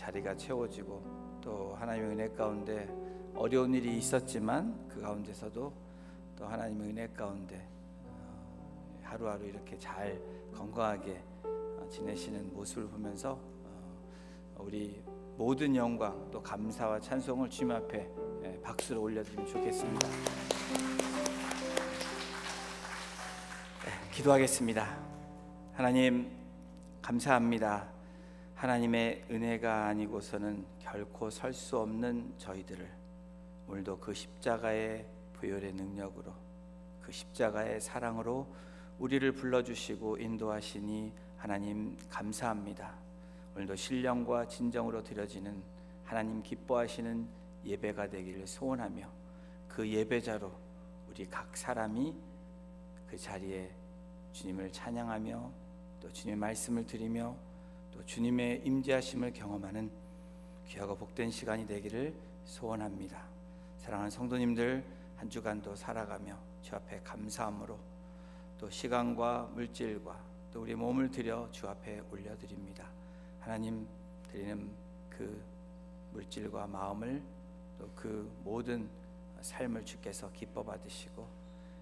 자리가 채워지고 또 하나님의 은혜 가운데 어려운 일이 있었지만 그 가운데서도 또 하나님의 은혜 가운데 하루하루 이렇게 잘 건강하게 지내시는 모습을 보면서 우리 모든 영광 또 감사와 찬송을 주님 앞에 박수로 올려드리면 좋겠습니다. 기도하겠습니다. 하나님 감사합니다. 하나님의 은혜가 아니고서는 결코 설 수 없는 저희들을 오늘도 그 십자가의 보혈의 능력으로 그 십자가의 사랑으로 우리를 불러주시고 인도하시니 하나님 감사합니다. 오늘도 신령과 진정으로 드려지는 하나님 기뻐하시는 예배가 되기를 소원하며 그 예배자로 우리 각 사람이 그 자리에 주님을 찬양하며 또 주님의 말씀을 드리며 또 주님의 임재하심을 경험하는 귀하고 복된 시간이 되기를 소원합니다. 사랑하는 성도님들 한 주간도 살아가며 주 앞에 감사함으로 또 시간과 물질과 또 우리 몸을 들여 주 앞에 올려드립니다. 하나님 드리는 그 물질과 마음을 또 그 모든 삶을 주께서 기뻐 받으시고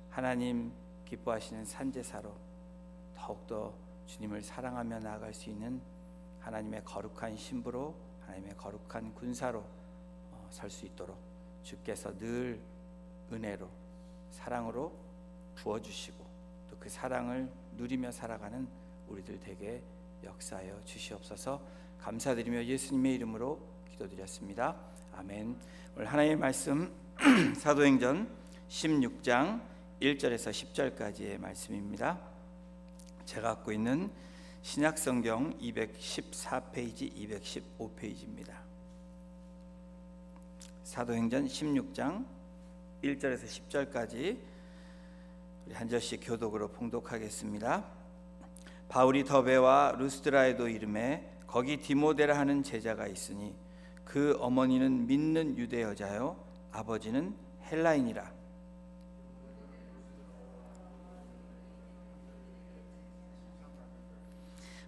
하나님 기뻐하시는 산제사로 더욱더 주님을 사랑하며 나아갈 수 있는 하나님의 거룩한 신부로 하나님의 거룩한 군사로 설 수 있도록 주께서 늘 은혜로 사랑으로 부어주시고 또 그 사랑을 누리며 살아가는 우리들 되게 역사하여 주시옵소서. 감사드리며 예수님의 이름으로 기도드렸습니다. 아멘. 오늘 하나님의 말씀 사도행전 16장 1절에서 10절까지의 말씀입니다. 제가 갖고 있는 신약성경 214페이지 215페이지입니다. 사도행전 16장 1절에서 10절까지 우리 한 절씩 교독으로 봉독하겠습니다. 바울이 더베와 루스드라에도 이름에 거기 디모데라 하는 제자가 있으니 그 어머니는 믿는 유대 여자요 아버지는 헬라인이라.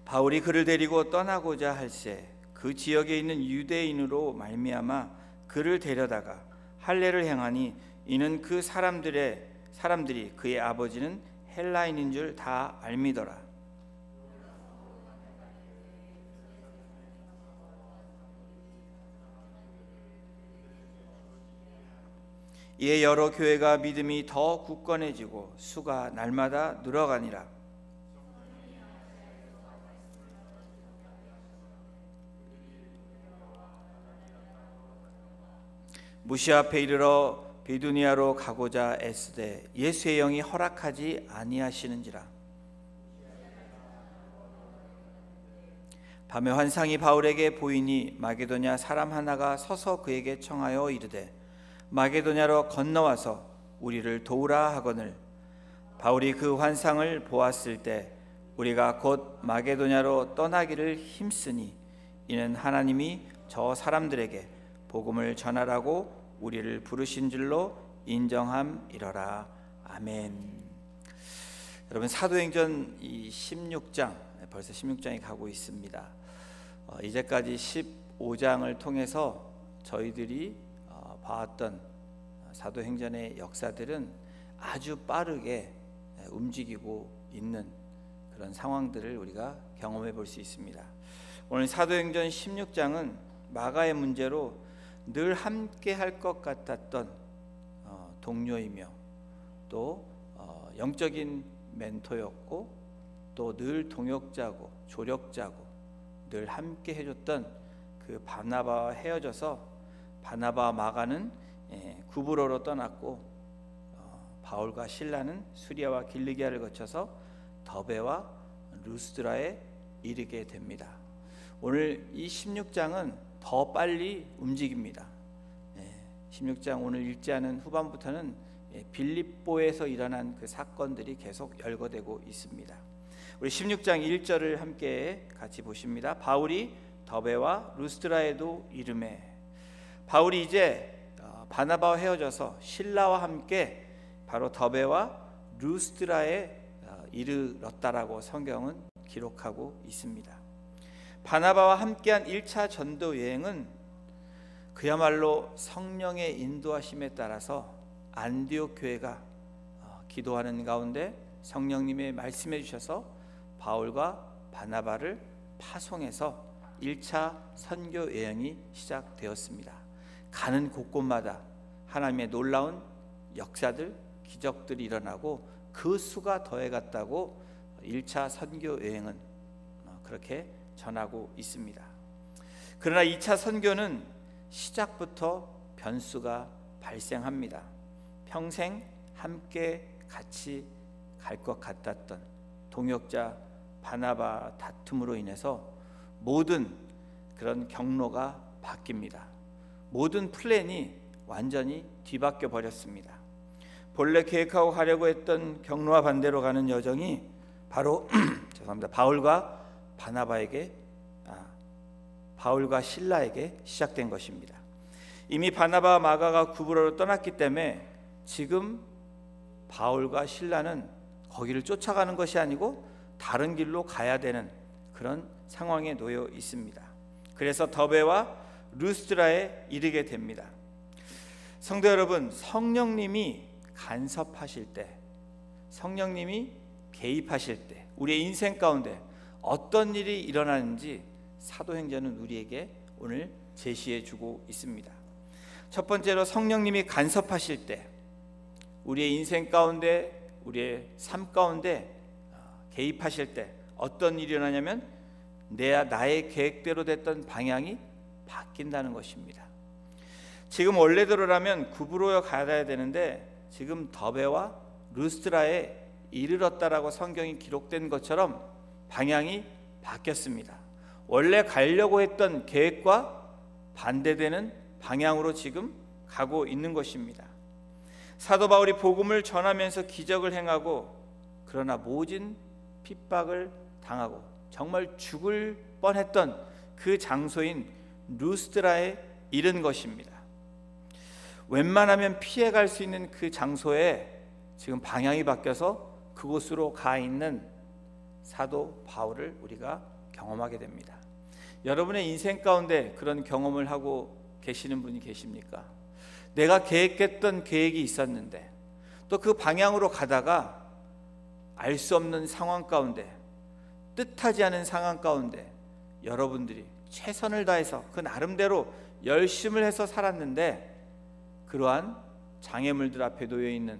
바울이 그를 데리고 떠나고자 할새 그 지역에 있는 유대인으로 말미암아 그를 데려다가 할례를 행하니 이는 그 사람들이 그의 아버지는 헬라인인 줄 다 알미더라. 이에 여러 교회가 믿음이 더 굳건해지고 수가 날마다 늘어가니라. 무시 앞에 이르러 비두니아로 가고자 애쓰되 예수의 영이 허락하지 아니하시는지라. 밤에 환상이 바울에게 보이니 마게도냐 사람 하나가 서서 그에게 청하여 이르되 마게도냐로 건너와서 우리를 도우라 하거늘. 바울이 그 환상을 보았을 때 우리가 곧 마게도냐로 떠나기를 힘쓰니 이는 하나님이 저 사람들에게 복음을 전하라고 우리를 부르신 줄로 인정함이러라. 아멘. 여러분 사도행전 이 16장 벌써 16장이 가고 있습니다. 이제까지 15장을 통해서 저희들이 봐왔던 사도행전의 역사들은 아주 빠르게 움직이고 있는 그런 상황들을 우리가 경험해 볼 수 있습니다. 오늘 사도행전 16장은 마가의 문제로 늘 함께 할 것 같았던 동료이며 또 영적인 멘토였고 또 늘 동역자고 조력자고 늘 함께 해줬던 그 바나바와 헤어져서 바나바와 마가는 구브로로 떠났고 바울과 실라는 수리아와 길리기아를 거쳐서 더베와 루스드라에 이르게 됩니다. 오늘 이 16장은 더 빨리 움직입니다. 16장 오늘 읽지 않은 후반부터는 빌립보에서 일어난 그 사건들이 계속 열거되고 있습니다. 우리 16장 1절을 함께 같이 보십니다. 바울이 더베와 루스드라에도 이르매. 바울이 이제 바나바와 헤어져서 실라와 함께 바로 더베와 루스드라에 이르렀다라고 성경은 기록하고 있습니다. 바나바와 함께한 1차 전도 여행은 그야말로 성령의 인도하심에 따라서 안디옥 교회가 기도하는 가운데 성령님의 말씀해 주셔서 바울과 바나바를 파송해서 1차 선교 여행이 시작되었습니다. 가는 곳곳마다 하나님의 놀라운 역사들, 기적들이 일어나고 그 수가 더해갔다고 1차 선교 여행은 그렇게 전하고 있습니다. 그러나 2차 선교는 시작부터 변수가 발생합니다. 평생 함께 같이 갈 것 같았던 동역자 바나바 다툼으로 인해서 모든 그런 경로가 바뀝니다. 모든 플랜이 완전히 뒤바뀌어 버렸습니다. 본래 계획하고 가려고 했던 경로와 반대로 가는 여정이 바로 바울과 신라에게 시작된 것입니다. 이미 바나바와 마가가 구브로로 떠났기 때문에 지금 바울과 신라는 거기를 쫓아가는 것이 아니고 다른 길로 가야 되는 그런 상황에 놓여 있습니다. 그래서 더베와 루스드라에 이르게 됩니다. 성도 여러분, 성령님이 간섭하실 때, 성령님이 개입하실 때 우리의 인생 가운데 어떤 일이 일어나는지 사도행전은 우리에게 오늘 제시해 주고 있습니다. 첫 번째로 성령님이 간섭하실 때 우리의 인생 가운데, 우리의 삶 가운데 개입하실 때 어떤 일이 일어나냐면 나의 계획대로 됐던 방향이 바뀐다는 것입니다. 지금 원래대로라면 구브로에 가야 되는데 지금 더베와 루스드라에 이르렀다라고 성경이 기록된 것처럼 방향이 바뀌었습니다. 원래 가려고 했던 계획과 반대되는 방향으로 지금 가고 있는 것입니다. 사도 바울이 복음을 전하면서 기적을 행하고 그러나 모진 핍박을 당하고 정말 죽을 뻔했던 그 장소인 루스드라에 이른 것입니다. 웬만하면 피해갈 수 있는 그 장소에 지금 방향이 바뀌어서 그곳으로 가 있는 사도 바울을 우리가 경험하게 됩니다. 여러분의 인생 가운데 그런 경험을 하고 계시는 분이 계십니까? 내가 계획했던 계획이 있었는데 또 그 방향으로 가다가 알 수 없는 상황 가운데, 뜻하지 않은 상황 가운데 여러분들이 최선을 다해서 그 나름대로 열심을 해서 살았는데 그러한 장애물들 앞에 놓여 있는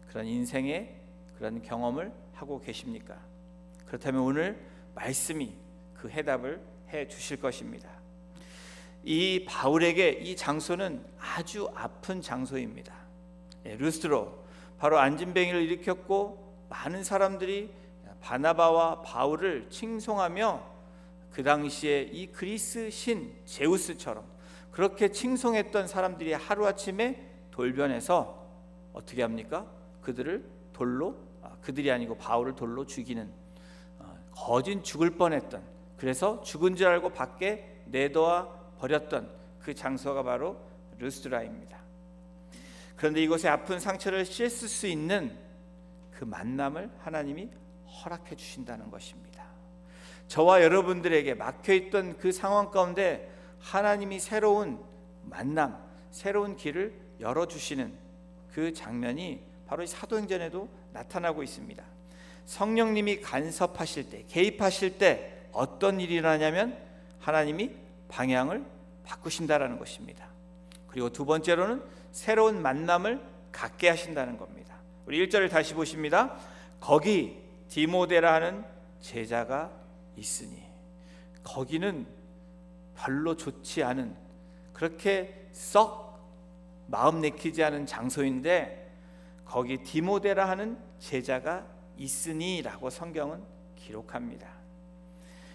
그런 인생의 그런 경험을 하고 계십니까? 그렇다면 오늘 말씀이 그 해답을 해 주실 것입니다. 이 바울에게 이 장소는 아주 아픈 장소입니다. 루스드로, 바로 안진뱅이를 일으켰고 많은 사람들이 바나바와 바울을 칭송하며 그 당시에 이 그리스 신 제우스처럼 그렇게 칭송했던 사람들이 하루아침에 돌변해서 어떻게 합니까? 그들이 아니고 바울을 돌로 죽이는, 거진 죽을 뻔했던, 그래서 죽은 줄 알고 밖에 내놓아 버렸던 그 장소가 바로 루스드라입니다. 그런데 이곳에 아픈 상처를 씻을 수 있는 그 만남을 하나님이 허락해 주신다는 것입니다. 저와 여러분들에게 막혀있던 그 상황 가운데 하나님이 새로운 만남, 새로운 길을 열어주시는 그 장면이 바로 이 사도행전에도 나타나고 있습니다. 성령님이 간섭하실 때, 개입하실 때 어떤 일이 일어나냐면 하나님이 방향을 바꾸신다라는 것입니다. 그리고 두 번째로는 새로운 만남을 갖게 하신다는 겁니다. 우리 1절을 다시 보십니다. 거기 디모데라 하는 제자가 있으니, 거기는 별로 좋지 않은, 그렇게 썩 마음 내키지 않은 장소인데 거기 디모데라 하는 제자가 있으니 라고 성경은 기록합니다.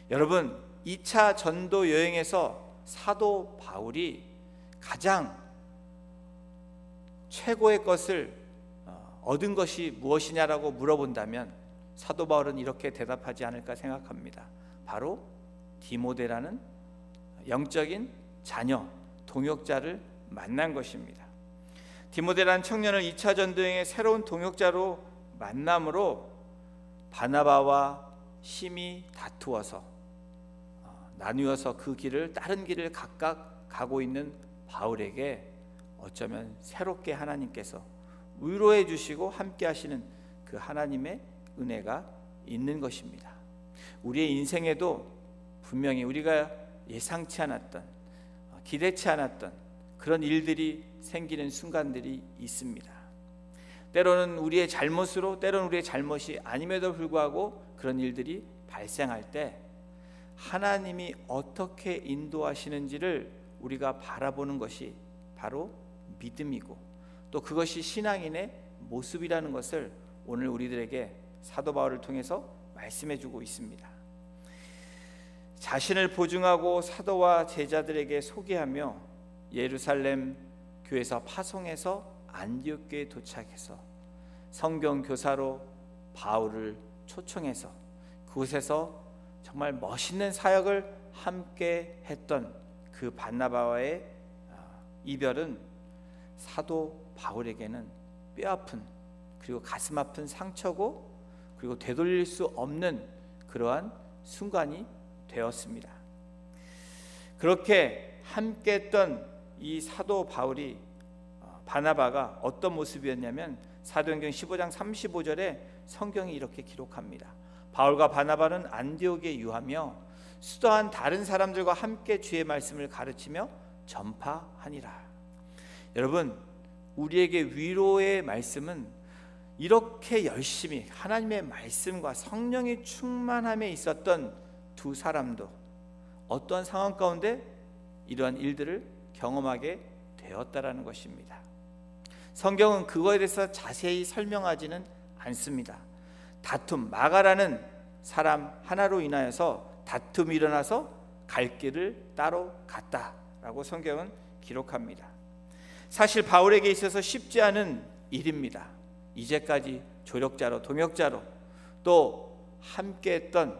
여러분, 2차 전도 여행에서 사도 바울이 가장 최고의 것을 얻은 것이 무엇이냐라고 물어본다면 사도 바울은 이렇게 대답하지 않을까 생각합니다. 바로 디모데라는 영적인 자녀, 동역자를 만난 것입니다. 디모데라는 청년을 2차 전도여행의 새로운 동역자로 만남으로 바나바와 심히 다투어서 나누어서 그 길을 다른 길을 각각 가고 있는 바울에게 어쩌면 새롭게 하나님께서 위로해 주시고 함께 하시는 그 하나님의 은혜가 있는 것입니다. 우리의 인생에도 분명히 우리가 예상치 않았던, 기대치 않았던 그런 일들이 생기는 순간들이 있습니다. 때로는 우리의 잘못으로, 때로는 우리의 잘못이 아님에도 불구하고 그런 일들이 발생할 때 하나님이 어떻게 인도하시는지를 우리가 바라보는 것이 바로 믿음이고, 또 그것이 신앙인의 모습이라는 것을 오늘 우리들에게 사도 바울을 통해서 말씀해 주고 있습니다. 자신을 보증하고 사도와 제자들에게 소개하며 예루살렘 교회에서 파송해서 안디옥교에 도착해서 성경 교사로 바울을 초청해서 그곳에서 정말 멋있는 사역을 함께 했던 그 바나바와의 이별은 사도 바울에게는 뼈아픈, 그리고 가슴 아픈 상처고, 그리고 되돌릴 수 없는 그러한 순간이 되었습니다. 그렇게 함께 했던 이 사도 바울이, 바나바가 어떤 모습이었냐면 사도행전 15장 35절에 성경이 이렇게 기록합니다. 바울과 바나바는 안디옥에 유하며 수도한 다른 사람들과 함께 주의 말씀을 가르치며 전파하니라. 여러분, 우리에게 위로의 말씀은 이렇게 열심히 하나님의 말씀과 성령의 충만함에 있었던 두 사람도 어떠한 상황 가운데 이러한 일들을 경험하게 되었다라는 것입니다. 성경은 그거에 대해서 자세히 설명하지는 않습니다. 다툼, 마가라는 사람 하나로 인하여서 다툼이 일어나서 갈 길을 따로 갔다라고 성경은 기록합니다. 사실 바울에게 있어서 쉽지 않은 일입니다. 이제까지 조력자로, 동역자로, 또 함께했던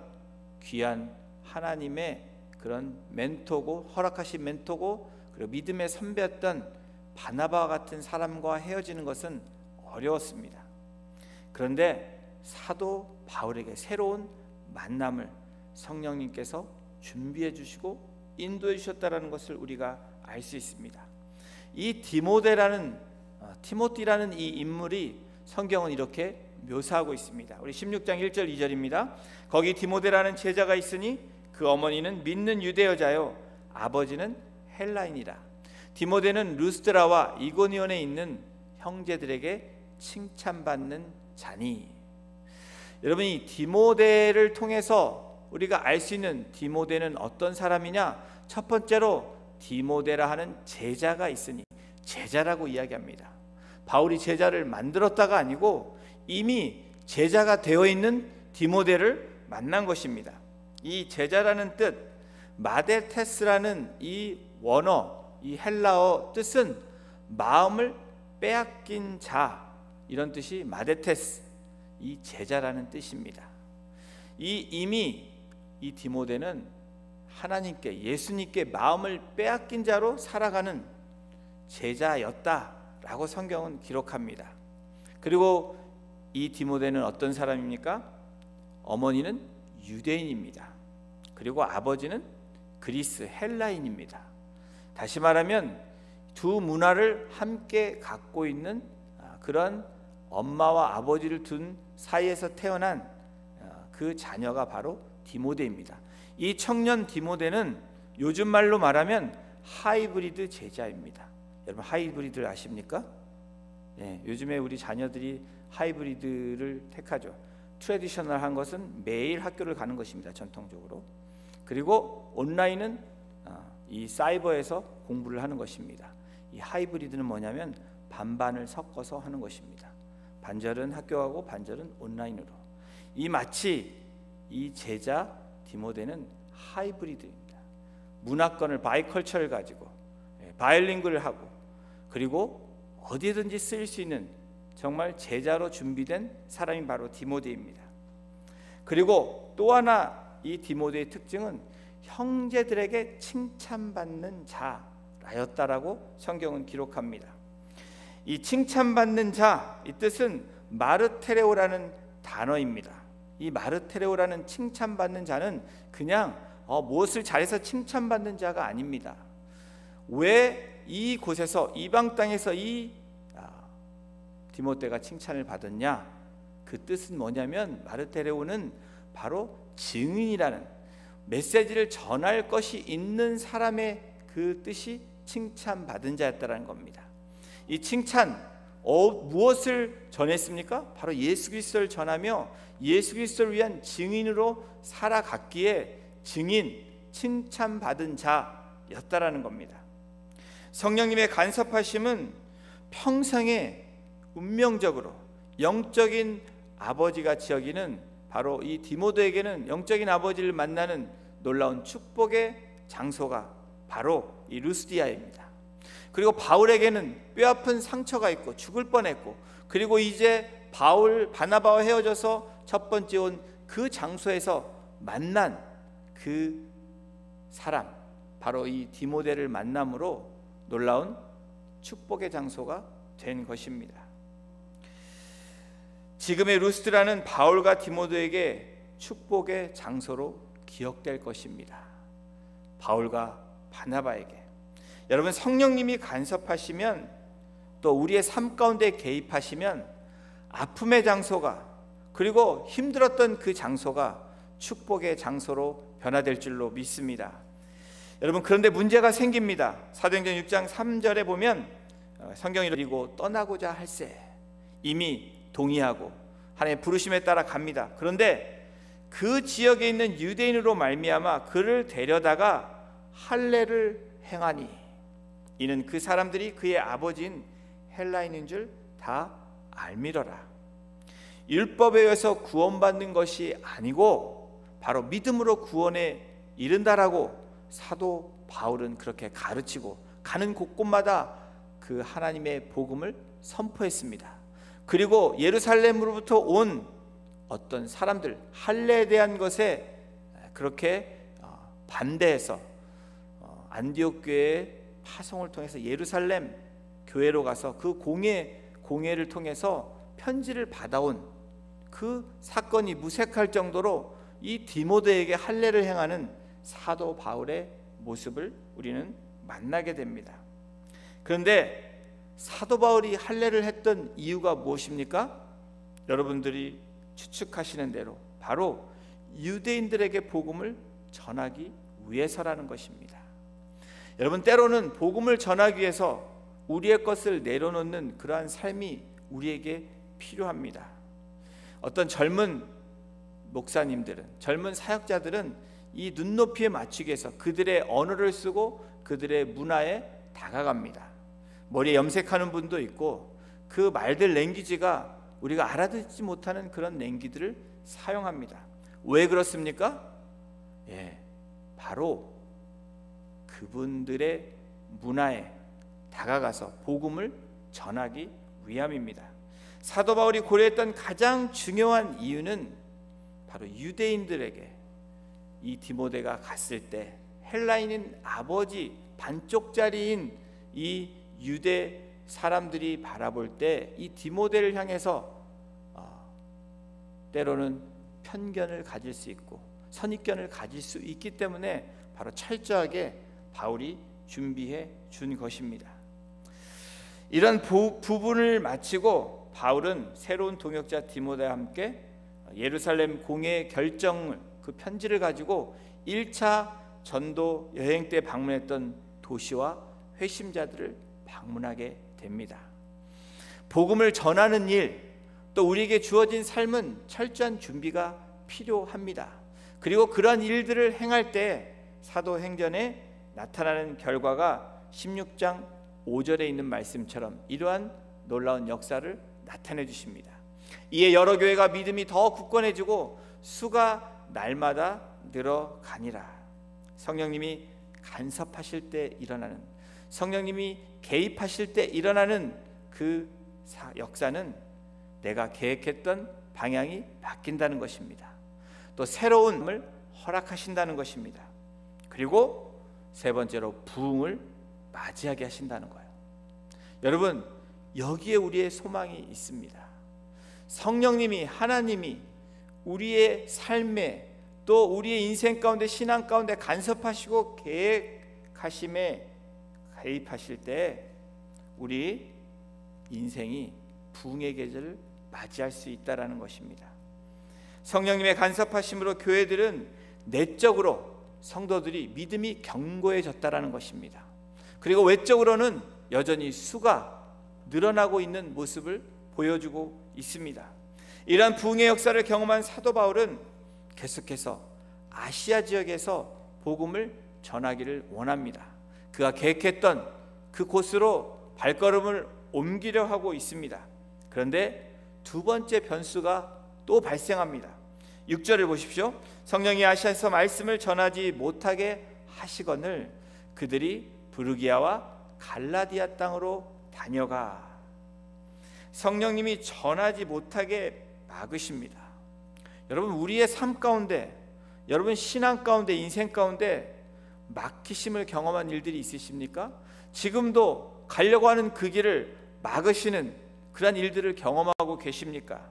귀한 하나님의 그런 멘토고, 허락하신 멘토고, 그리고 믿음의 선배였던 바나바와 같은 사람과 헤어지는 것은 어려웠습니다. 그런데 사도 바울에게 새로운 만남을 성령님께서 준비해 주시고 인도해 주셨다는 것을 우리가 알 수 있습니다. 이 티모티라는 이 인물이 성경은 이렇게 묘사하고 있습니다. 우리 16장 1절 2절입니다. 거기 디모데라는 제자가 있으니 그 어머니는 믿는 유대 여자요 아버지는 헬라인이라. 디모데는 루스드라와 이고니온에 있는 형제들에게 칭찬받는 자니. 여러분, 이 디모데를 통해서 우리가 알 수 있는 디모데는 어떤 사람이냐? 첫 번째로 디모데라 하는 제자가 있으니, 제자라고 이야기합니다. 바울이 제자를 만들었다가 아니고 이미 제자가 되어 있는 디모데를 만난 것입니다. 이 제자라는 뜻, 마데테스라는 이 원어, 이 헬라어 뜻은 마음을 빼앗긴 자, 이런 뜻이 마데테스, 이 제자라는 뜻입니다. 이미 이 디모데는 하나님께, 예수님께 마음을 빼앗긴 자로 살아가는 제자였다라고 성경은 기록합니다. 그리고 이 디모데는 어떤 사람입니까? 어머니는 유대인입니다. 그리고 아버지는 그리스 헬라인입니다. 다시 말하면 두 문화를 함께 갖고 있는 그런 엄마와 아버지를 둔 사이에서 태어난 그 자녀가 바로 디모데입니다. 이 청년 디모데는 요즘 말로 말하면 하이브리드 제자입니다. 여러분, 하이브리드를 아십니까? 예, 요즘에 우리 자녀들이 하이브리드를 택하죠. 트래디셔널한 것은 매일 학교를 가는 것입니다. 전통적으로. 그리고 온라인은 이 사이버에서 공부를 하는 것입니다. 이 하이브리드는 뭐냐면 반반을 섞어서 하는 것입니다. 반절은 학교 가고 반절은 온라인으로. 이 마치 이 제자 디모데는 하이브리드입니다. 문화권을, 바이컬처를 가지고 바이링구를 하고, 그리고 어디든지 쓰일 수 있는 정말 제자로 준비된 사람이 바로 디모데입니다. 그리고 또 하나 이 디모데의 특징은 형제들에게 칭찬받는 자라였다라고 성경은 기록합니다. 이 칭찬받는 자, 이 뜻은 마르테레오라는 단어입니다. 이 마르테레오라는 칭찬받는 자는 그냥 무엇을 잘해서 칭찬받는 자가 아닙니다. 왜 이 곳에서 이방 땅에서 이 디모데가 칭찬을 받았냐? 그 뜻은 뭐냐면 마르테레오는 바로 증인이라는 메시지를 전할 것이 있는 사람의 그 뜻이 칭찬받은 자였다는 겁니다. 이 칭찬 무엇을 전했습니까? 바로 예수 그리스도를 전하며 예수 그리스도를 위한 증인으로 살아갔기에 증인, 칭찬받은 자였다라는 겁니다. 성령님의 간섭하심은 평생에 운명적으로 영적인 아버지같이 여기는 바로 이 디모데에게는 영적인 아버지를 만나는 놀라운 축복의 장소가 바로 이 루스디아입니다. 그리고 바울에게는 뼈아픈 상처가 있고 죽을 뻔했고, 그리고 이제 바나바와 헤어져서 첫 번째 온 그 장소에서 만난 그 사람, 바로 이 디모데를 만남으로 놀라운 축복의 장소가 된 것입니다. 지금의 루스드라는 바울과 디모데에게 축복의 장소로 기억될 것입니다. 바울과 바나바에게. 여러분, 성령님이 간섭하시면, 또 우리의 삶 가운데 개입하시면 아픔의 장소가, 그리고 힘들었던 그 장소가 축복의 장소로 변화될 줄로 믿습니다. 여러분, 그런데 문제가 생깁니다. 사도행전 6장 3절에 보면 성경이 그리고 떠나고자 할세 이미 동의하고 하나님의 부르심에 따라 갑니다. 그런데 그 지역에 있는 유대인으로 말미암아 그를 데려다가 할례를 행하니 이는 그 사람들이 그의 아버지인 헬라인인 줄 다 알미러라. 율법에 의해서 구원받는 것이 아니고 바로 믿음으로 구원에 이른다라고 사도 바울은 그렇게 가르치고 가는 곳곳마다 그 하나님의 복음을 선포했습니다. 그리고 예루살렘으로부터 온 어떤 사람들, 할례에 대한 것에 그렇게 반대해서 안디옥 교회의 파송을 통해서 예루살렘 교회로 가서 그 공회를 통해서 편지를 받아온 그 사건이 무색할 정도로 이 디모데에게 할례를 행하는 사도 바울의 모습을 우리는 만나게 됩니다. 그런데 사도 바울이 할례를 했던 이유가 무엇입니까? 여러분들이 추측하시는 대로 바로 유대인들에게 복음을 전하기 위해서라는 것입니다. 여러분, 때로는 복음을 전하기 위해서 우리의 것을 내려놓는 그러한 삶이 우리에게 필요합니다. 어떤 젊은 목사님들은, 젊은 사역자들은 이 눈높이에 맞추기 위해서 그들의 언어를 쓰고 그들의 문화에 다가갑니다. 머리에 염색하는 분도 있고 그 말들 랭귀지가 우리가 알아듣지 못하는 그런 랭귀지를 사용합니다. 왜 그렇습니까? 바로 그분들의 문화에 다가가서 복음을 전하기 위함입니다. 사도 바울이 고려했던 가장 중요한 이유는 바로 유대인들에게 이 디모데가 갔을 때 헬라인인 아버지 반쪽짜리인 이 유대 사람들이 바라볼 때 이 디모데를 향해서 때로는 편견을 가질 수 있고 선입견을 가질 수 있기 때문에 바로 철저하게 바울이 준비해 준 것입니다. 이런 부분을 마치고 바울은 새로운 동역자 디모데와 함께 예루살렘 공회 결정을, 그 편지를 가지고 1차 전도 여행 때 방문했던 도시와 회심자들을 방문하게 됩니다. 복음을 전하는 일, 또 우리에게 주어진 삶은 철저한 준비가 필요합니다. 그리고 그러한 일들을 행할 때 사도행전에 나타나는 결과가 16장 5절에 있는 말씀처럼 이러한 놀라운 역사를 나타내 주십니다. 이에 여러 교회가 믿음이 더 굳건해지고 수가 날마다 늘어가니라. 성령님이 간섭하실 때 일어나는, 성령님이 개입하실 때 일어나는 그 역사는 내가 계획했던 방향이 바뀐다는 것입니다. 또 새로움을 허락하신다는 것입니다. 그리고 세 번째로 부흥을 맞이하게 하신다는 거예요. 여러분, 여기에 우리의 소망이 있습니다. 성령님이, 하나님이 우리의 삶에 또 우리의 인생 가운데, 신앙 가운데 간섭하시고 계획하심에 개입하실 때 우리 인생이 부흥의 계절을 맞이할 수 있다라는 것입니다. 성령님의 간섭하심으로 교회들은 내적으로 성도들이 믿음이 견고해졌다라는 것입니다. 그리고 외적으로는 여전히 수가 늘어나고 있는 모습을 보여주고 있습니다. 이러한 부흥의 역사를 경험한 사도 바울은 계속해서 아시아 지역에서 복음을 전하기를 원합니다. 그가 계획했던 그곳으로 발걸음을 옮기려 하고 있습니다. 그런데 두 번째 변수가 또 발생합니다. 6절을 보십시오. 성령이 아시아에서 말씀을 전하지 못하게 하시거늘 그들이 부르기아와 갈라디아 땅으로 다녀가. 성령님이 전하지 못하게 막으십니다. 여러분, 우리의 삶 가운데, 여러분 신앙 가운데, 인생 가운데 막히심을 경험한 일들이 있으십니까? 지금도 가려고 하는 그 길을 막으시는 그런 일들을 경험하고 계십니까?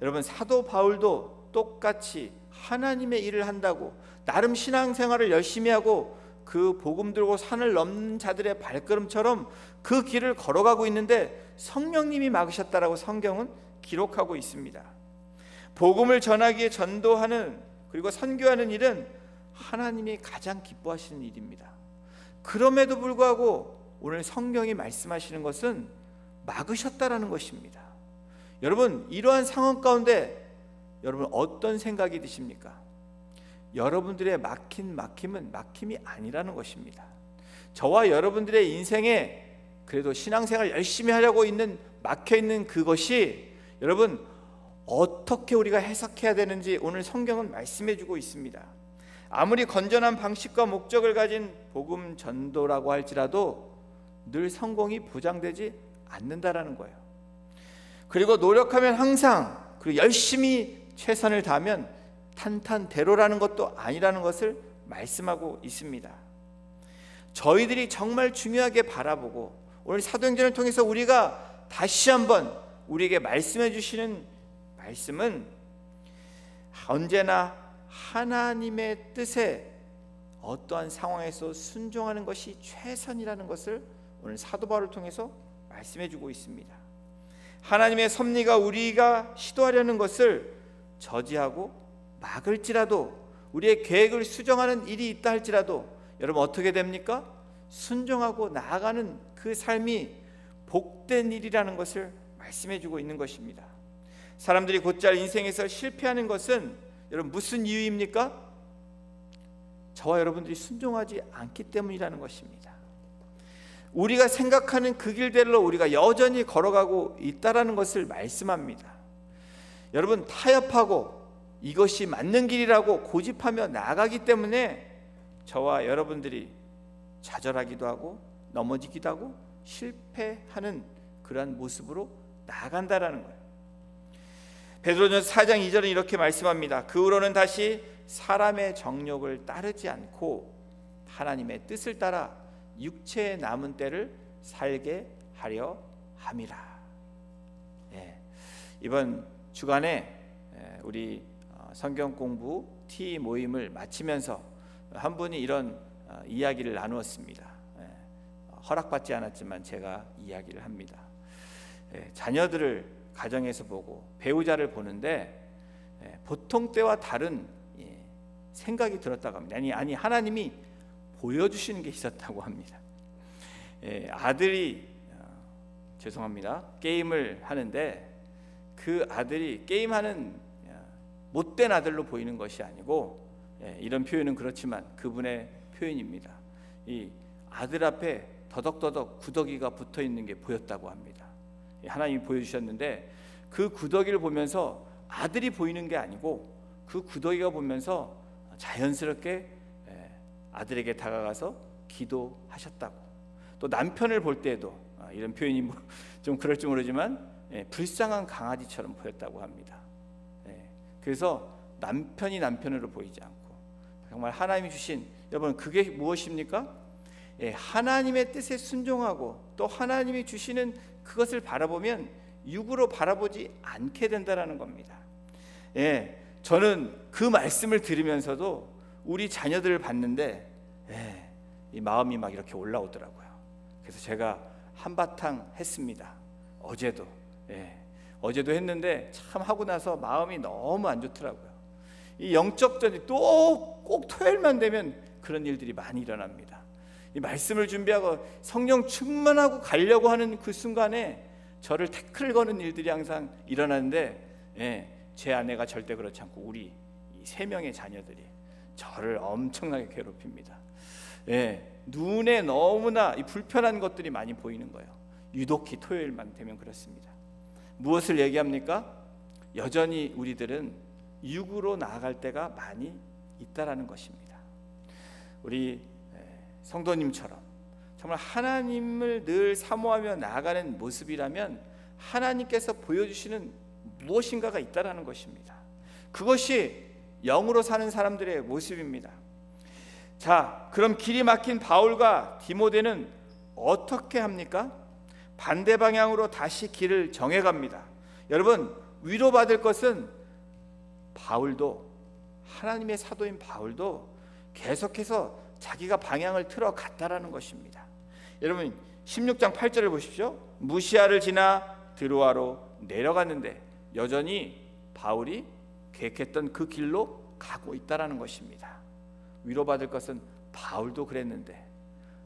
여러분, 사도 바울도 똑같이 하나님의 일을 한다고 나름 신앙생활을 열심히 하고 그 복음 들고 산을 넘는 자들의 발걸음처럼 그 길을 걸어가고 있는데 성령님이 막으셨다라고 성경은 기록하고 있습니다. 복음을 전하기에 전도하는, 그리고 선교하는 일은 하나님이 가장 기뻐하시는 일입니다. 그럼에도 불구하고 오늘 성경이 말씀하시는 것은 막으셨다라는 것입니다. 여러분, 이러한 상황 가운데 여러분 어떤 생각이 드십니까? 여러분들의 막힘은 막힘이 아니라는 것입니다. 저와 여러분들의 인생에 그래도 신앙생활 열심히 하려고 막혀있는 그것이 여러분 어떻게 우리가 해석해야 되는지 오늘 성경은 말씀해 주고 있습니다. 아무리 건전한 방식과 목적을 가진 복음 전도라고 할지라도 늘 성공이 보장되지 않는다라는 거예요. 그리고 노력하면 항상, 그리고 열심히 최선을 다하면 탄탄대로라는 것도 아니라는 것을 말씀하고 있습니다. 저희들이 정말 중요하게 바라보고 오늘 사도행전을 통해서 우리가 다시 한번 우리에게 말씀해 주시는 말씀은 언제나 하나님의 뜻에 어떠한 상황에서 순종하는 것이 최선이라는 것을 오늘 사도 바울을 통해서 말씀해 주고 있습니다. 하나님의 섭리가 우리가 시도하려는 것을 저지하고 막을지라도, 우리의 계획을 수정하는 일이 있다 할지라도 여러분 어떻게 됩니까? 순종하고 나아가는 그 삶이 복된 일이라는 것을 말씀해 주고 있는 것입니다. 사람들이 곧잘 인생에서 실패하는 것은 여러분 무슨 이유입니까? 저와 여러분들이 순종하지 않기 때문이라는 것입니다. 우리가 생각하는 그 길대로 우리가 여전히 걸어가고 있다라는 것을 말씀합니다. 여러분, 타협하고 이것이 맞는 길이라고 고집하며 나아가기 때문에 저와 여러분들이 좌절하기도 하고 넘어지기도 하고 실패하는 그러한 모습으로 나아간다라는 거예요. 베드로전서 4장 2절은 이렇게 말씀합니다. 그 후로는 다시 사람의 정욕을 따르지 않고 하나님의 뜻을 따라 육체의 남은 때를 살게 하려 함이라. 이번 주간에 우리 성경 공부 T 모임을 마치면서 한 분이 이런 이야기를 나누었습니다. 허락받지 않았지만 제가 이야기를 합니다. 자녀들을 가정에서 보고 배우자를 보는데 보통 때와 다른 생각이 들었다고 합니다. 아니 하나님이 보여주시는 게 있었다고 합니다. 아들이 죄송합니다. 게임을 하는데 그 아들이 게임하는 못된 아들로 보이는 것이 아니고, 이런 표현은 그렇지만 그분의 표현입니다. 이 아들 앞에 더덕더덕 구더기가 붙어 있는 게 보였다고 합니다. 하나님이 보여주셨는데 그 구더기를 보면서 아들이 보이는 게 아니고 그 구더기가 보면서 자연스럽게 아들에게 다가가서 기도하셨다고. 또 남편을 볼 때에도 이런 표현이 좀 그럴지 모르지만 불쌍한 강아지처럼 보였다고 합니다. 그래서 남편이 남편으로 보이지 않고 정말 하나님이 주신, 여러분 그게 무엇입니까? 하나님의 뜻에 순종하고 또 하나님이 주시는 그것을 바라보면 육으로 바라보지 않게 된다라는 겁니다. 저는 그 말씀을 들으면서도 우리 자녀들을 봤는데 이 마음이 막 이렇게 올라오더라고요. 그래서 제가 한바탕 했습니다. 어제도 했는데 참 하고 나서 마음이 너무 안 좋더라고요. 이 영적 전이 또 꼭 토요일만 되면 그런 일들이 많이 일어납니다. 이 말씀을 준비하고 성령 충만하고 가려고 하는 그 순간에 저를 태클 거는 일들이 항상 일어나는데 제 아내가 절대 그렇지 않고 우리 이 3명의 자녀들이 저를 엄청나게 괴롭힙니다. 눈에 너무나 이 불편한 것들이 많이 보이는 거예요. 유독히 토요일만 되면 그렇습니다. 무엇을 얘기합니까? 여전히 우리들은 육으로 나아갈 때가 많이 있다라는 것입니다. 우리 성도님처럼 정말 하나님을 늘 사모하며 나아가는 모습이라면 하나님께서 보여주시는 무엇인가가 있다라는 것입니다. 그것이 영으로 사는 사람들의 모습입니다. 자, 그럼 길이 막힌 바울과 디모데는 어떻게 합니까? 반대 방향으로 다시 길을 정해갑니다. 여러분, 위로받을 것은 바울도, 하나님의 사도인 바울도 계속해서 자기가 방향을 틀어 갔다라는 것입니다. 여러분 16장 8절을 보십시오. 무시아를 지나 드로아로 내려갔는데 여전히 바울이 계획했던 그 길로 가고 있다라는 것입니다. 위로받을 것은 바울도 그랬는데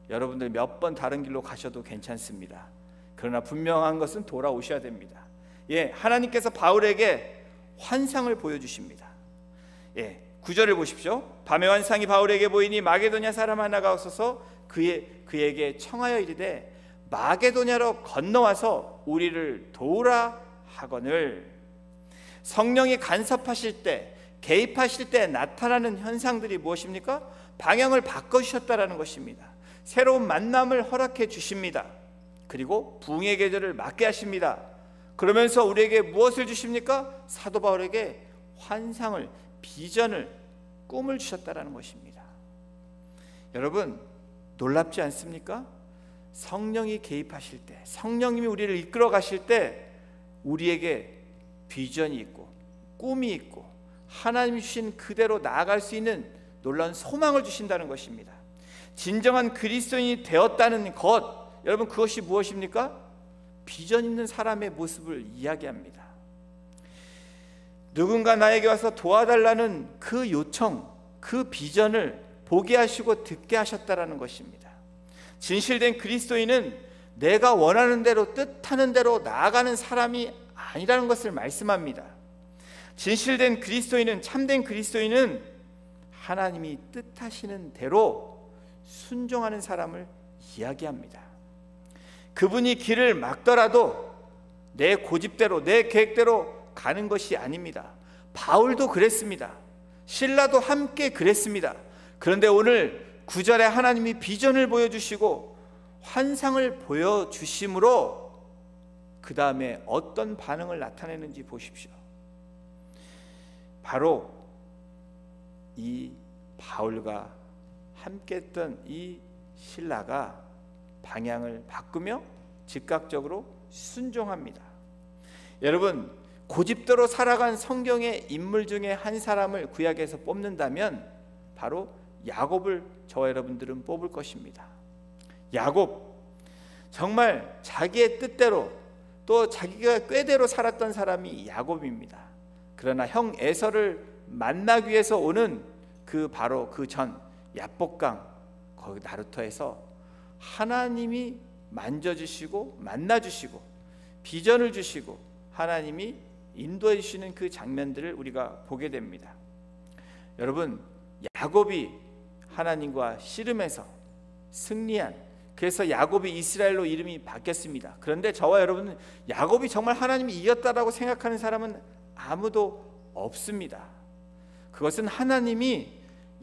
여러분들 몇 번 다른 길로 가셔도 괜찮습니다. 그러나 분명한 것은 돌아오셔야 됩니다. 하나님께서 바울에게 환상을 보여주십니다. 9절을 보십시오. 밤의 환상이 바울에게 보이니 마게도냐 사람 하나가 오셔서 그에게 청하여 이르되 마게도냐로 건너와서 우리를 도우라 하거늘. 성령이 간섭하실 때, 개입하실 때 나타나는 현상들이 무엇입니까? 방향을 바꿔주셨다라는 것입니다. 새로운 만남을 허락해 주십니다. 그리고 부흥의 계절을 맞게 하십니다. 그러면서 우리에게 무엇을 주십니까? 사도 바울에게 환상을, 비전을, 꿈을 주셨다라는 것입니다. 여러분 놀랍지 않습니까? 성령이 개입하실 때, 성령님이 우리를 이끌어 가실 때 우리에게 비전이 있고 꿈이 있고 하나님이 주신 그대로 나아갈 수 있는 놀라운 소망을 주신다는 것입니다. 진정한 그리스도인이 되었다는 것, 여러분 그것이 무엇입니까? 비전 있는 사람의 모습을 이야기합니다. 누군가 나에게 와서 도와달라는 그 요청, 그 비전을 보게 하시고 듣게 하셨다라는 것입니다. 진실된 그리스도인은 내가 원하는 대로 뜻하는 대로 나아가는 사람이 아니라는 것을 말씀합니다. 진실된 그리스도인은, 참된 그리스도인은 하나님이 뜻하시는 대로 순종하는 사람을 이야기합니다. 그분이 길을 막더라도 내 고집대로, 내 계획대로 가는 것이 아닙니다. 바울도 그랬습니다. 실라도 함께 그랬습니다. 그런데 오늘 9절에 하나님이 비전을 보여주시고 환상을 보여주심으로 그 다음에 어떤 반응을 나타내는지 보십시오. 바로 이 바울과 함께 했던 이 실라가 방향을 바꾸며 즉각적으로 순종합니다. 여러분 고집대로 살아간 성경의 인물 중에 한 사람을 구약에서 뽑는다면 바로 야곱을 저와 여러분들은 뽑을 것입니다. 야곱, 정말 자기의 뜻대로 또 자기가 꾀대로 살았던 사람이 야곱입니다. 그러나 형 에서를 만나기 위해서 오는 그 바로 그 전 야복강 거기 나루터에서 하나님이 만져주시고 만나주시고 비전을 주시고 하나님이 인도해 주시는 그 장면들을 우리가 보게 됩니다. 여러분 야곱이 하나님과 씨름해서 승리한, 그래서 야곱이 이스라엘로 이름이 바뀌었습니다. 그런데 저와 여러분은 야곱이 정말 하나님이 이겼다라고 생각하는 사람은 아무도 없습니다. 그것은 하나님이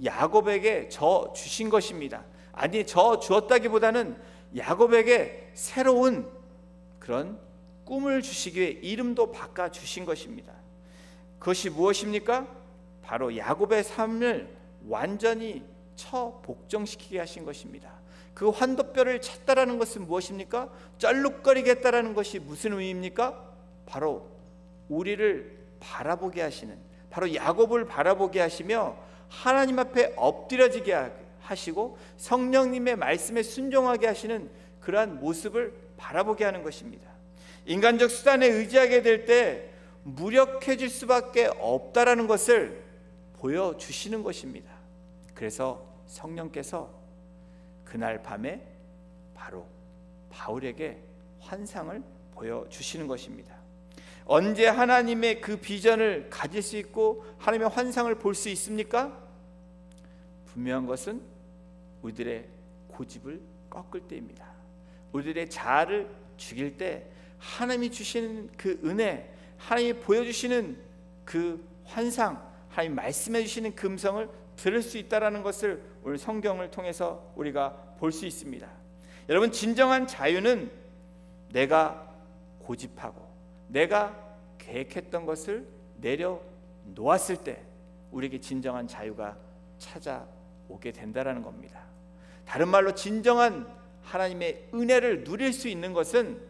야곱에게 저 주신 것입니다. 아니 저 주었다기보다는 야곱에게 새로운 그런 꿈을 주시기 위해 이름도 바꿔 주신 것입니다. 그것이 무엇입니까? 바로 야곱의 삶을 완전히 처복종시키게 하신 것입니다. 그 환도뼈를 찾다라는 것은 무엇입니까? 쩔룩거리게 했다라는 것이 무슨 의미입니까? 바로 우리를 바라보게 하시는, 바로 야곱을 바라보게 하시며 하나님 앞에 엎드려지게 하시고 성령님의 말씀에 순종하게 하시는 그러한 모습을 바라보게 하는 것입니다. 인간적 수단에 의지하게 될 때 무력해질 수밖에 없다라는 것을 보여주시는 것입니다. 그래서 성령께서 그날 밤에 바로 바울에게 환상을 보여주시는 것입니다. 언제 하나님의 그 비전을 가질 수 있고 하나님의 환상을 볼 수 있습니까? 분명한 것은 우리들의 고집을 꺾을 때입니다. 우리들의 자아를 죽일 때 하나님이 주시는 그 은혜, 하나님이 보여주시는 그 환상, 하나님 말씀해 주시는 그 음성을 들을 수 있다는 것을 오늘 성경을 통해서 우리가 볼 수 있습니다. 여러분, 진정한 자유는 내가 고집하고 내가 계획했던 것을 내려놓았을 때 우리에게 진정한 자유가 찾아오게 된다는 겁니다. 다른 말로 진정한 하나님의 은혜를 누릴 수 있는 것은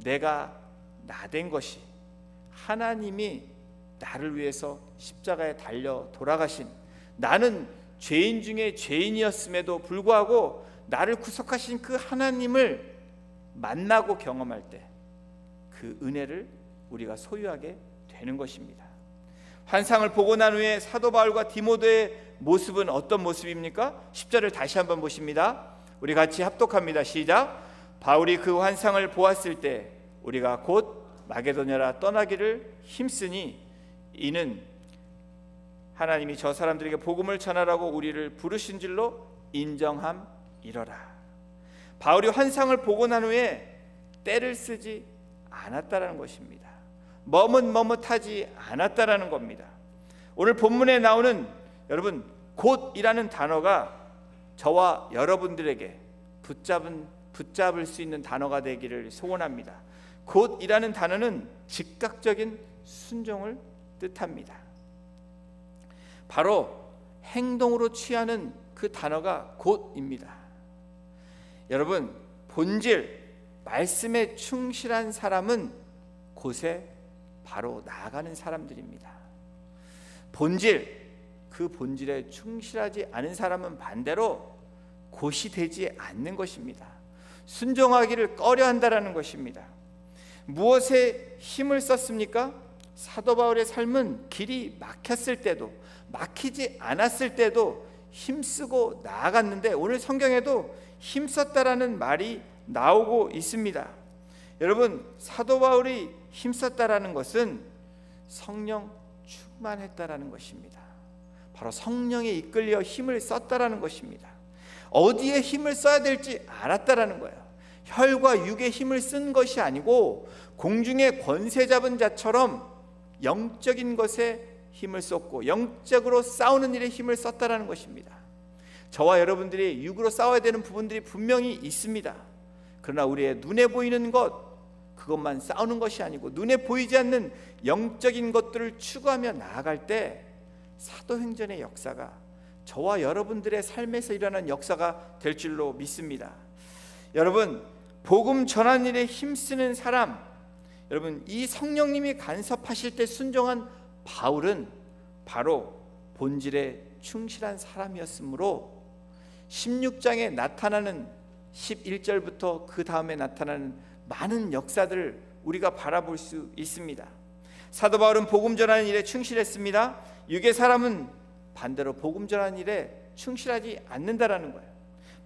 내가 나된 것이 하나님이 나를 위해서 십자가에 달려 돌아가신, 나는 죄인 중에 죄인이었음에도 불구하고 나를 구속하신 그 하나님을 만나고 경험할 때 그 은혜를 우리가 소유하게 되는 것입니다. 환상을 보고 난 후에 사도 바울과 디모데의 모습은 어떤 모습입니까? 10절을 다시 한번 보십니다. 우리 같이 합독합니다. 시작. 바울이 그 환상을 보았을 때 우리가 곧 마게도냐라 떠나기를 힘쓰니 이는 하나님이 저 사람들에게 복음을 전하라고 우리를 부르신 줄로 인정함이러라. 바울이 환상을 보고 난 후에 때를 쓰지 않았다라는 것입니다. 머뭇머뭇하지 않았다라는 겁니다. 오늘 본문에 나오는 여러분 곧이라는 단어가 저와 여러분들에게 붙잡을 수 있는 단어가 되기를 소원합니다. 곧이라는 단어는 즉각적인 순종을 뜻합니다. 바로 행동으로 취하는 그 단어가 곧입니다. 여러분, 본질 말씀에 충실한 사람은 곧에 바로 나아가는 사람들입니다. 그 본질에 충실하지 않은 사람은 반대로 곧이 되지 않는 것입니다. 순종하기를 꺼려한다라는 것입니다. 무엇에 힘을 썼습니까? 사도 바울의 삶은 길이 막혔을 때도 막히지 않았을 때도 힘쓰고 나아갔는데 오늘 성경에도 힘썼다라는 말이 나오고 있습니다. 여러분, 사도 바울이 힘썼다라는 것은 성령 충만했다라는 것입니다. 바로 성령에 이끌려 힘을 썼다라는 것입니다. 어디에 힘을 써야 될지 알았다라는 거예요. 혈과 육의 힘을 쓴 것이 아니고 공중의 권세 잡은 자처럼 영적인 것에 힘을 썼고 영적으로 싸우는 일에 힘을 썼다라는 것입니다. 저와 여러분들이 육으로 싸워야 되는 부분들이 분명히 있습니다. 그러나 우리의 눈에 보이는 것, 그것만 싸우는 것이 아니고 눈에 보이지 않는 영적인 것들을 추구하며 나아갈 때 사도행전의 역사가 저와 여러분들의 삶에서 일어난 역사가 될 줄로 믿습니다. 여러분, 복음 전하는 일에 힘쓰는 사람, 여러분, 이 성령님이 간섭하실 때 순종한 바울은 바로 본질에 충실한 사람이었으므로 16장에 나타나는 11절부터 그 다음에 나타나는 많은 역사들을 우리가 바라볼 수 있습니다. 사도 바울은 복음 전하는 일에 충실했습니다. 육의 사람은 반대로 복음 전하는 일에 충실하지 않는다라는 거예요.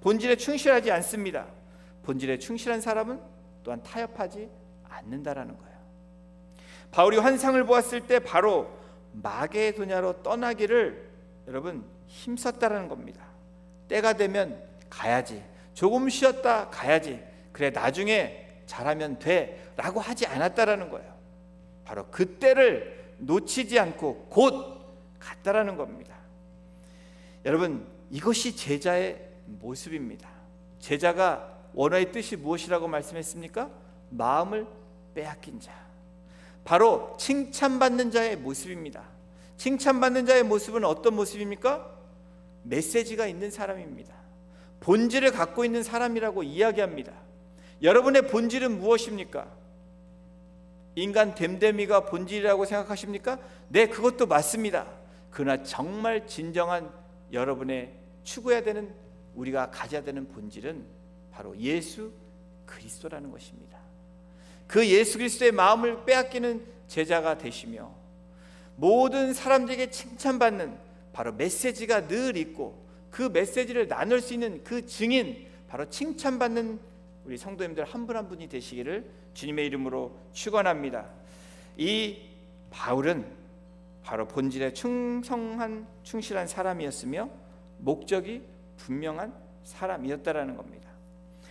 본질에 충실하지 않습니다. 본질에 충실한 사람은 또한 타협하지 않는다라는 거예요. 바울이 환상을 보았을 때 바로 마게도냐로 떠나기를 여러분 힘썼다라는 겁니다. 때가 되면 가야지, 조금 쉬었다 가야지, 그래 나중에 잘하면 돼 라고 하지 않았다라는 거예요. 바로 그때를 놓치지 않고 곧 갔다라는 겁니다. 여러분, 이것이 제자의 모습입니다. 제자가 원어의 뜻이 무엇이라고 말씀했습니까? 마음을 빼앗긴 자, 바로 칭찬받는 자의 모습입니다. 칭찬받는 자의 모습은 어떤 모습입니까? 메시지가 있는 사람입니다. 본질을 갖고 있는 사람이라고 이야기합니다. 여러분의 본질은 무엇입니까? 인간 됨됨이가 본질이라고 생각하십니까? 네, 그것도 맞습니다. 그러나 정말 진정한 여러분의 추구해야 되는, 우리가 가져야 되는 본질은 바로 예수 그리스도라는 것입니다. 그 예수 그리스도의 마음을 빼앗기는 제자가 되시며 모든 사람들에게 칭찬받는 바로 메시지가 늘 있고, 그 메시지를 나눌 수 있는 그 증인, 바로 칭찬받는 우리 성도님들 한 분 한 분이 되시기를 주님의 이름으로 축원합니다. 이 바울은 바로 본질에 충실한 사람이었으며 목적이 분명한 사람이었다라는 겁니다.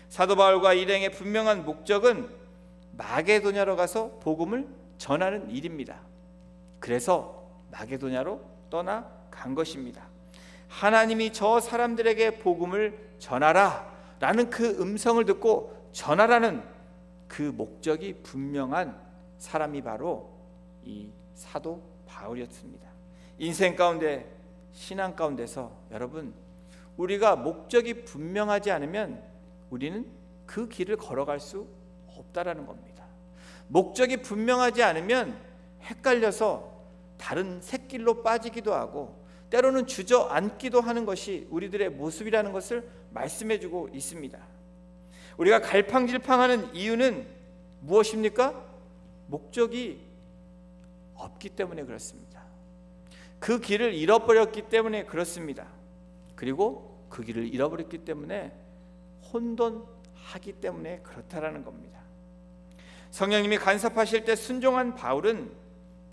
사도 바울과 일행의 분명한 목적은 마게도냐로 가서 복음을 전하는 일입니다. 그래서 마게도냐로 떠나간 것입니다. 하나님이 저 사람들에게 복음을 전하라 라는 그 음성을 듣고 전하라는 그 목적이 분명한 사람이 바로 이 사도 바울이었습니다. 인생 가운데, 신앙 가운데서 여러분, 우리가 목적이 분명하지 않으면 우리는 그 길을 걸어갈 수 없다라는 겁니다. 목적이 분명하지 않으면 헷갈려서 다른 샛길로 빠지기도 하고 때로는 주저앉기도 하는 것이 우리들의 모습이라는 것을 말씀해주고 있습니다. 우리가 갈팡질팡하는 이유는 무엇입니까? 목적이 없기 때문에 그렇습니다. 그 길을 잃어버렸기 때문에 그렇습니다. 그리고 그 길을 잃어버렸기 때문에 혼돈하기 때문에 그렇다라는 겁니다. 성령님이 간섭하실 때 순종한 바울은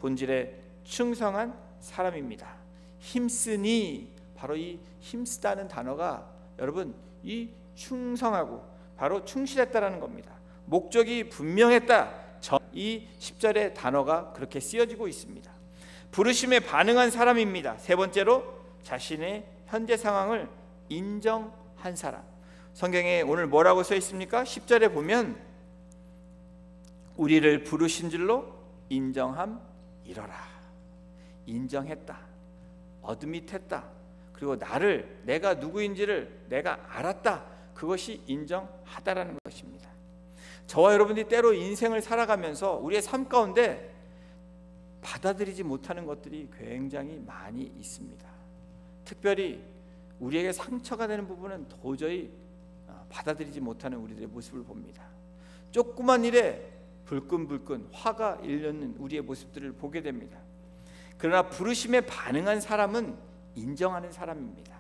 본질에 충성한 사람입니다. 힘쓰니, 바로 이 힘쓰다는 단어가 여러분, 이 충성하고 바로 충실했다라는 겁니다. 목적이 분명했다, 이 10절의 단어가 그렇게 쓰여지고 있습니다. 부르심에 반응한 사람입니다. 세 번째로 자신의 현재 상황을 인정한 사람. 성경에 오늘 뭐라고 써 있습니까? 10절에 보면 우리를 부르신 줄로 인정함이러라. 인정했다, 어드밋했다, 그리고 내가 누구인지를 내가 알았다, 그것이 인정하다라는 것입니다. 저와 여러분들이 때로 인생을 살아가면서 우리의 삶 가운데 받아들이지 못하는 것들이 굉장히 많이 있습니다. 특별히 우리에게 상처가 되는 부분은 도저히 받아들이지 못하는 우리들의 모습을 봅니다. 조그만 일에 불끈불끈 화가 일려는 우리의 모습들을 보게 됩니다. 그러나 부르심에 반응한 사람은 인정하는 사람입니다.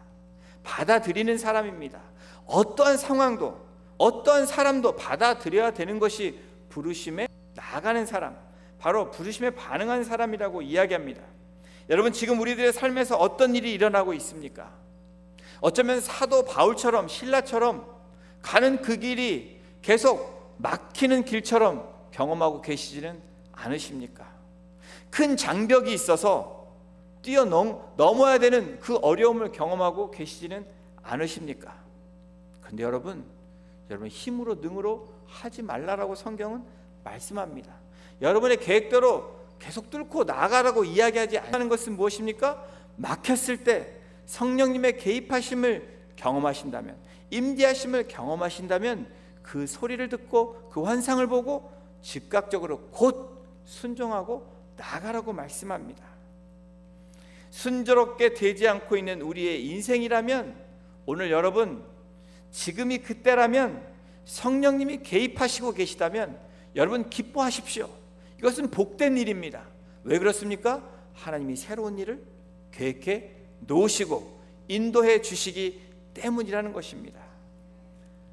받아들이는 사람입니다. 어떠한 상황도 어떠한 사람도 받아들여야 되는 것이 부르심에 나아가는 사람, 바로 부르심에 반응한 사람이라고 이야기합니다. 여러분, 지금 우리들의 삶에서 어떤 일이 일어나고 있습니까? 어쩌면 사도 바울처럼, 신라처럼 가는 그 길이 계속 막히는 길처럼 경험하고 계시지는 않으십니까? 큰 장벽이 있어서 넘어야 되는 그 어려움을 경험하고 계시지는 않으십니까? 그런데 여러분 힘으로 능으로 하지 말라라고 성경은 말씀합니다. 여러분의 계획대로 계속 뚫고 나아가라고 이야기하지 않는 것은 무엇입니까? 막혔을 때 성령님의 개입하심을 경험하신다면, 임재하심을 경험하신다면 그 소리를 듣고 그 환상을 보고 즉각적으로 곧 순종하고 나아가라고 말씀합니다. 순조롭게 되지 않고 있는 우리의 인생이라면, 오늘 여러분 지금이 그때라면, 성령님이 개입하시고 계시다면 여러분 기뻐하십시오. 이것은 복된 일입니다. 왜 그렇습니까? 하나님이 새로운 일을 계획해 놓으시고 인도해 주시기 때문이라는 것입니다.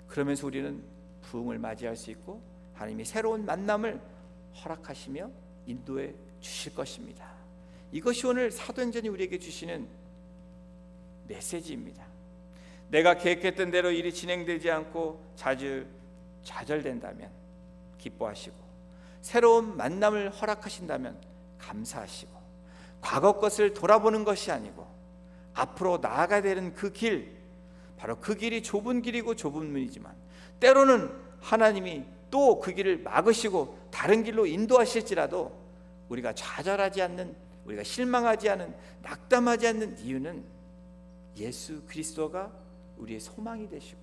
그러면서 우리는 부흥을 맞이할 수 있고 하나님이 새로운 만남을 허락하시며 인도해 주실 것입니다. 이것이 오늘 사도행전이 우리에게 주시는 메시지입니다. 내가 계획했던 대로 일이 진행되지 않고 좌절된다면 기뻐하시고, 새로운 만남을 허락하신다면 감사하시고, 과거 것을 돌아보는 것이 아니고 앞으로 나아가야 되는 그 길, 바로 그 길이 좁은 길이고 좁은 문이지만 때로는 하나님이 또 그 길을 막으시고 다른 길로 인도하실지라도 우리가 좌절하지 않는, 우리가 실망하지 않은, 낙담하지 않는 이유는 예수 그리스도가 우리의 소망이 되시고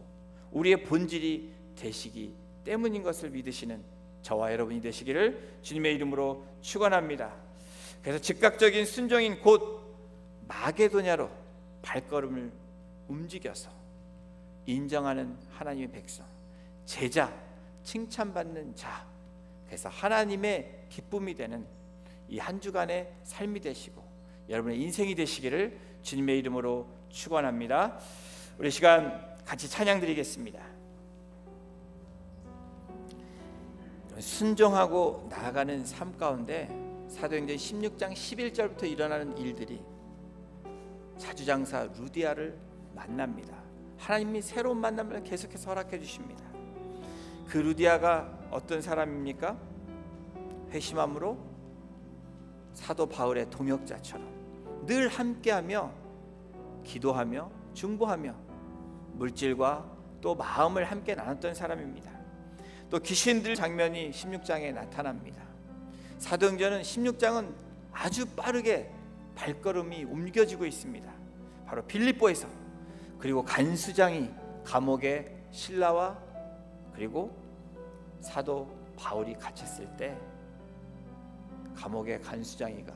우리의 본질이 되시기 때문인 것을 믿으시는 저와 여러분이 되시기를 주님의 이름으로 축원합니다. 그래서 즉각적인 순종인 곧 마게도냐로 발걸음을 움직여서 인정하는 하나님의 백성, 제자, 칭찬받는 자, 그래서 하나님의 기쁨이 되는 이 한 주간의 삶이 되시고 여러분의 인생이 되시기를 주님의 이름으로 축원합니다. 우리 시간 같이 찬양 드리겠습니다. 순종하고 나아가는 삶 가운데 사도행전 16장 11절부터 일어나는 일들이 자주장사 루디아를 만납니다. 하나님이 새로운 만남을 계속해서 허락해 주십니다. 그 루디아가 어떤 사람입니까? 회심함으로 사도 바울의 동역자처럼 늘 함께하며 기도하며 중보하며 물질과 또 마음을 함께 나눴던 사람입니다. 또 귀신들 장면이 16장에 나타납니다. 사도행전은 16장은 아주 빠르게 발걸음이 옮겨지고 있습니다. 바로 빌립보에서, 그리고 간수장이 감옥에 실라와 그리고 사도 바울이 갇혔을 때 감옥의 간수장이가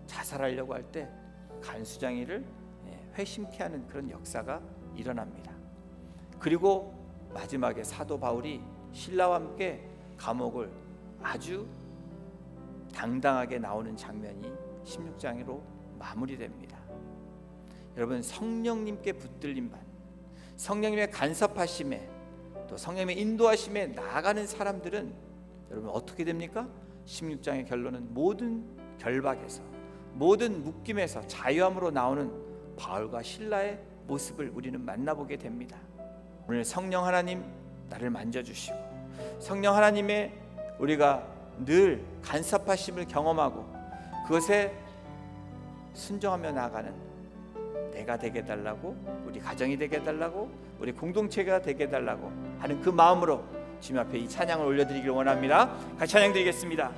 자살하려고 할 때 간수장이를 회심케 하는 그런 역사가 일어납니다. 그리고 마지막에 사도 바울이 신라와 함께 감옥을 아주 당당하게 나오는 장면이 16장으로 마무리됩니다. 여러분, 성령님께 붙들림 받는, 성령님의 간섭하심에 또 성령님의 인도하심에 나아가는 사람들은 여러분 어떻게 됩니까? 16장의 결론은 모든 결박에서, 모든 묶임에서 자유함으로 나오는 바울과 실라의 모습을 우리는 만나보게 됩니다. 오늘 성령 하나님 나를 만져주시고 성령 하나님의 우리가 늘 간섭하심을 경험하고 그것에 순종하며 나아가는 내가 되게 해달라고, 우리 가정이 되게 해달라고, 우리 공동체가 되게 해달라고 하는 그 마음으로 주님 앞에 이 찬양을 올려드리기를 원합니다. 같이 찬양 드리겠습니다.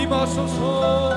임하소서.